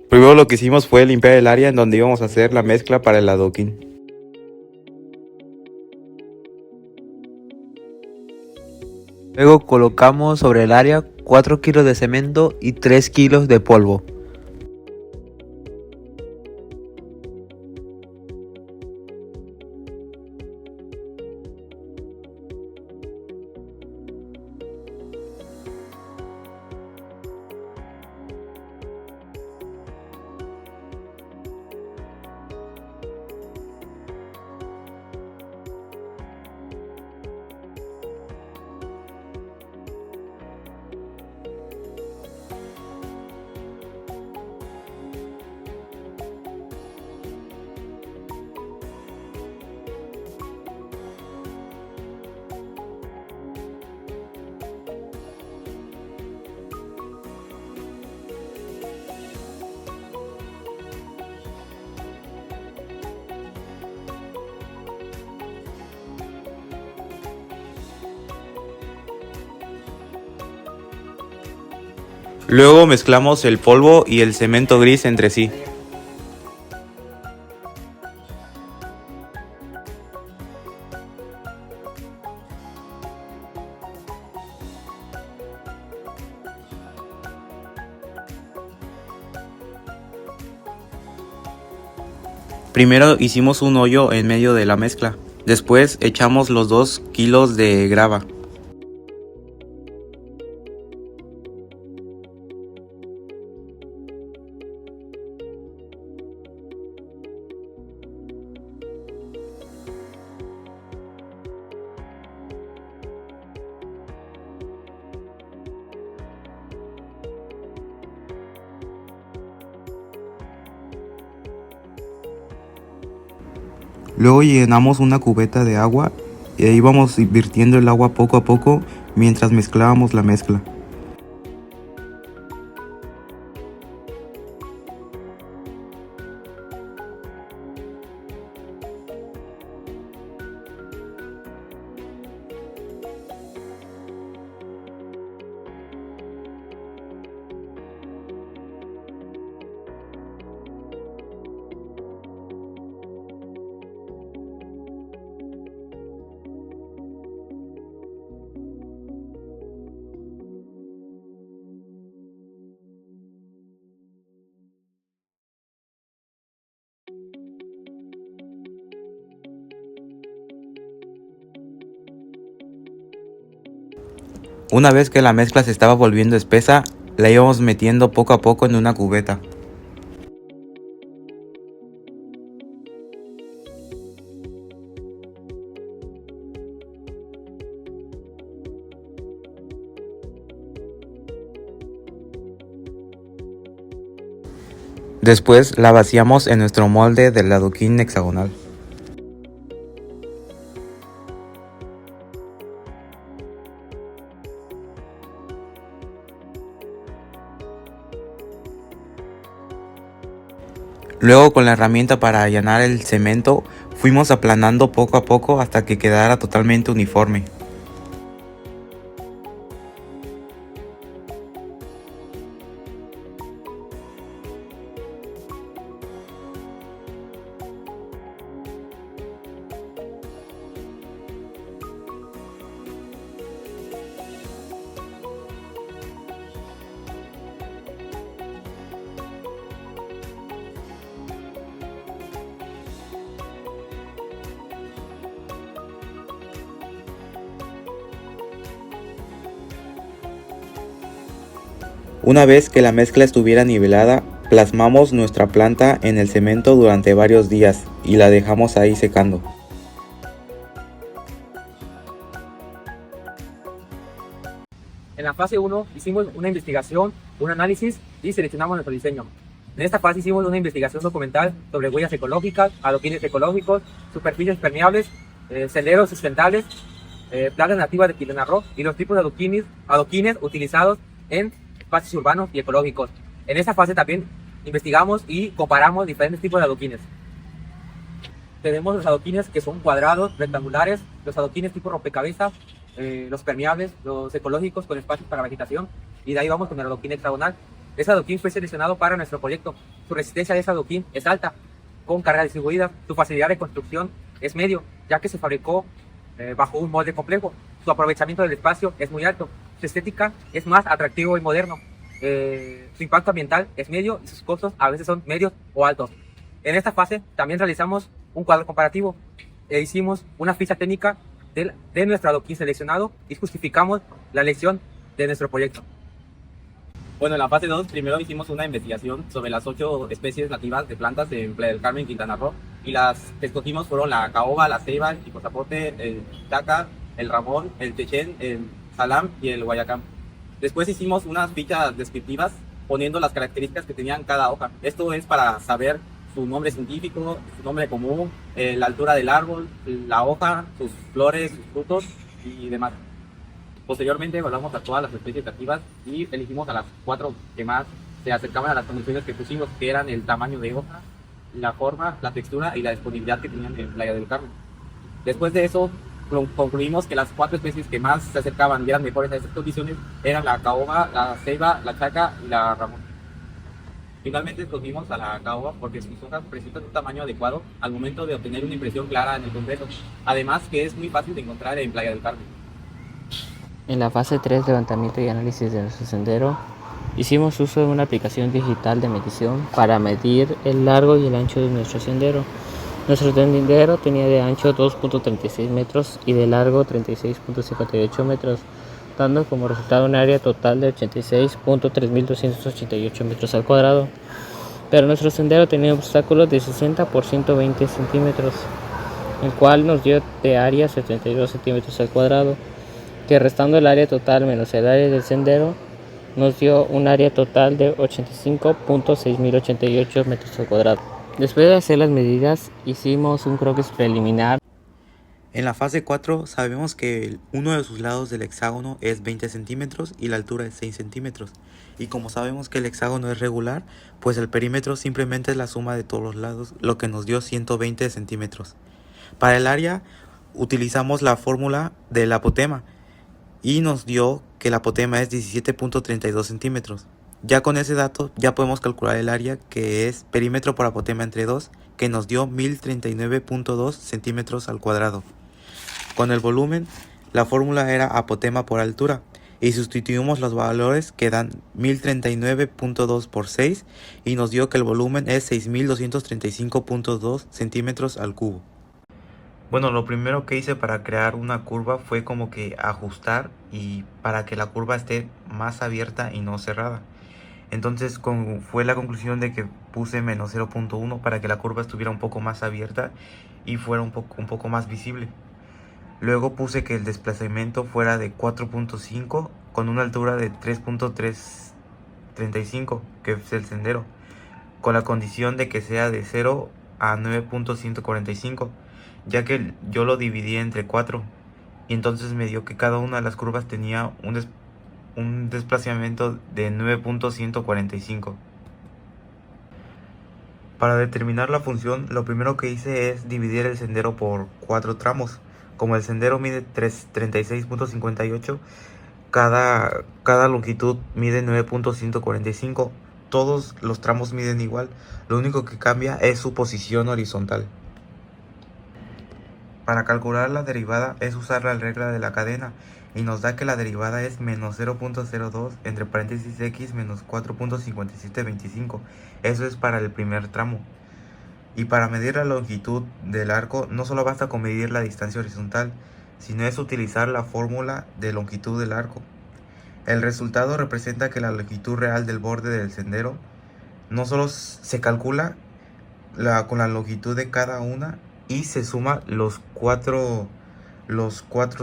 Primero lo que hicimos fue limpiar el área en donde íbamos a hacer la mezcla para el adoquín. Luego colocamos sobre el área 4 kilos de cemento y 3 kilos de polvo. Luego mezclamos el polvo y el cemento gris entre sí. Primero hicimos un hoyo en medio de la mezcla. Después echamos los 2 kilos de grava. Luego llenamos una cubeta de agua y ahí íbamos virtiendo el agua poco a poco mientras mezclábamos la mezcla. Una vez que la mezcla se estaba volviendo espesa, la íbamos metiendo poco a poco en una cubeta. Después la vaciamos en nuestro molde del adoquín hexagonal. Luego con la herramienta para allanar el cemento fuimos aplanando poco a poco hasta que quedara totalmente uniforme. Una vez que la mezcla estuviera nivelada, plasmamos nuestra planta en el cemento durante varios días y la dejamos ahí secando. En la fase 1 hicimos una investigación, un análisis y seleccionamos nuestro diseño. En esta fase hicimos una investigación documental sobre huellas ecológicas, adoquines ecológicos, superficies permeables, senderos sustentables, plagas nativas de Quintana Roo y los tipos de adoquines utilizados en espacios urbanos y ecológicos. En esta fase también investigamos y comparamos diferentes tipos de adoquines. Tenemos los adoquines que son cuadrados, rectangulares, los adoquines tipo rompecabezas, los permeables, los ecológicos con espacios para vegetación, y de ahí vamos con el adoquín hexagonal. Este adoquín fue seleccionado para nuestro proyecto. Su resistencia de este adoquín es alta, con carga distribuida. Su facilidad de construcción es medio, ya que se fabricó bajo un molde complejo. Su aprovechamiento del espacio es muy alto. Su estética es más atractivo y moderno. Su impacto ambiental es medio y sus costos a veces son medios o altos. En esta fase también realizamos un cuadro comparativo. Hicimos una ficha técnica de nuestro adoquín seleccionado y justificamos la elección de nuestro proyecto. Bueno, en la fase 2 primero hicimos una investigación sobre las 8 especies nativas de plantas en Playa del Carmen, Quintana Roo, y las que escogimos fueron la caoba, la ceiba, el chicozapote, el chaca, el ramón, el techén, el salam y el guayacán. Después hicimos unas fichas descriptivas poniendo las características que tenían cada hoja. Esto es para saber su nombre científico, su nombre común, la altura del árbol, la hoja, sus flores, sus frutos y demás. Posteriormente evaluamos a todas las especies nativas y elegimos a las 4 que más se acercaban a las condiciones que pusimos, que eran el tamaño de hoja, la forma, la textura y la disponibilidad que tenían en Playa del Carmen. Después de eso, concluimos que las 4 especies que más se acercaban y eran mejores a esas condiciones eran la caoba, la ceiba, la chaca y la ramón. Finalmente escogimos a la caoba porque sus hojas presentan un tamaño adecuado al momento de obtener una impresión clara en el concreto, además que es muy fácil de encontrar en Playa del Carmen. En la fase 3, levantamiento y análisis de nuestro sendero, hicimos uso de una aplicación digital de medición para medir el largo y el ancho de nuestro sendero. Nuestro sendero tenía de ancho 2.36 metros y de largo 36.58 metros, dando como resultado un área total de 86.3288 metros al cuadrado. Pero nuestro sendero tenía obstáculos de 60 por 120 centímetros, el cual nos dio de área 72 centímetros al cuadrado, que restando el área total menos el área del sendero, nos dio un área total de 85.6088 metros al cuadrado. Después de hacer las medidas, hicimos un croquis preliminar. En la fase 4 sabemos que uno de sus lados del hexágono es 20 centímetros y la altura es 6 centímetros. Y como sabemos que el hexágono es regular, pues el perímetro simplemente es la suma de todos los lados, lo que nos dio 120 centímetros. Para el área utilizamos la fórmula del apotema y nos dio que el apotema es 17.32 centímetros. Ya con ese dato ya podemos calcular el área, que es perímetro por apotema entre 2, que nos dio 1039.2 centímetros al cuadrado. Con el volumen, la fórmula era apotema por altura y sustituimos los valores que dan 1039.2 por 6 y nos dio que el volumen es 6235.2 centímetros al cubo. Bueno, lo primero que hice para crear una curva fue como que ajustar y para que la curva esté más abierta y no cerrada. Entonces fue la conclusión de que puse menos 0.1 para que la curva estuviera un poco más abierta y fuera un poco más visible. Luego puse que el desplazamiento fuera de 4.5 con una altura de 3.335, que es el sendero, con la condición de que sea de 0 a 9.145. Ya que yo lo dividí entre 4 y entonces me dio que cada una de las curvas tenía un desplazamiento de 9.145. Para determinar la función, lo primero que hice es dividir el sendero por 4 tramos. Como el sendero mide 36.58, cada longitud mide 9.145. Todos los tramos miden igual, lo único que cambia es su posición horizontal. Para calcular la derivada es usar la regla de la cadena y nos da que la derivada es menos 0.02 entre paréntesis x menos 4.5725. Eso es para el primer tramo. Y para medir la longitud del arco no solo basta con medir la distancia horizontal, sino es utilizar la fórmula de longitud del arco. El resultado representa que la longitud real del borde del sendero no solo se calcula con la longitud de cada una y se suma los cuatro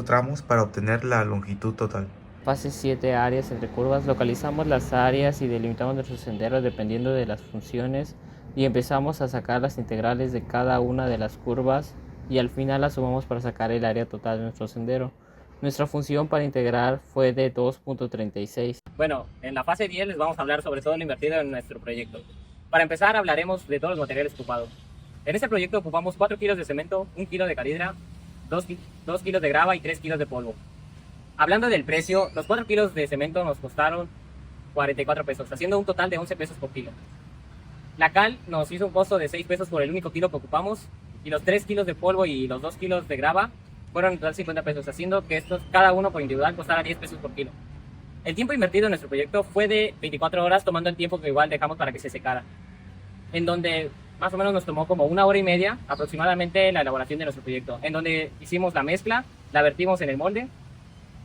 tramos para obtener la longitud total. Fase 7, áreas entre curvas. Localizamos las áreas y delimitamos nuestros senderos dependiendo de las funciones y empezamos a sacar las integrales de cada una de las curvas y al final las sumamos para sacar el área total de nuestro sendero. Nuestra función para integrar fue de 2.36. Bueno, en la fase 10 les vamos a hablar sobre todo lo invertido en nuestro proyecto. Para empezar hablaremos de todos los materiales ocupados. En este proyecto ocupamos 4 kilos de cemento, 1 kilo de calidra, 2 kilos de grava y 3 kilos de polvo. Hablando del precio, los 4 kilos de cemento nos costaron 44 pesos, haciendo un total de 11 pesos por kilo. La cal nos hizo un costo de 6 pesos por el único kilo que ocupamos, y los 3 kilos de polvo y los 2 kilos de grava fueron en total 50 pesos, haciendo que estos cada uno por individual costara 10 pesos por kilo. El tiempo invertido en nuestro proyecto fue de 24 horas, tomando el tiempo que igual dejamos para que se secara, en donde más o menos nos tomó como 1 hora y media aproximadamente la elaboración de nuestro proyecto, en donde hicimos la mezcla, la vertimos en el molde,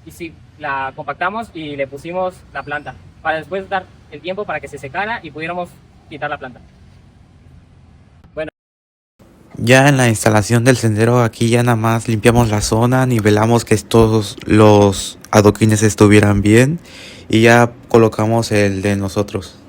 y sí, la compactamos y le pusimos la planta, para después dar el tiempo para que se secara y pudiéramos quitar la planta. Ya en la instalación del sendero, aquí ya nada más limpiamos la zona, nivelamos que todos los adoquines estuvieran bien y ya colocamos el de nosotros.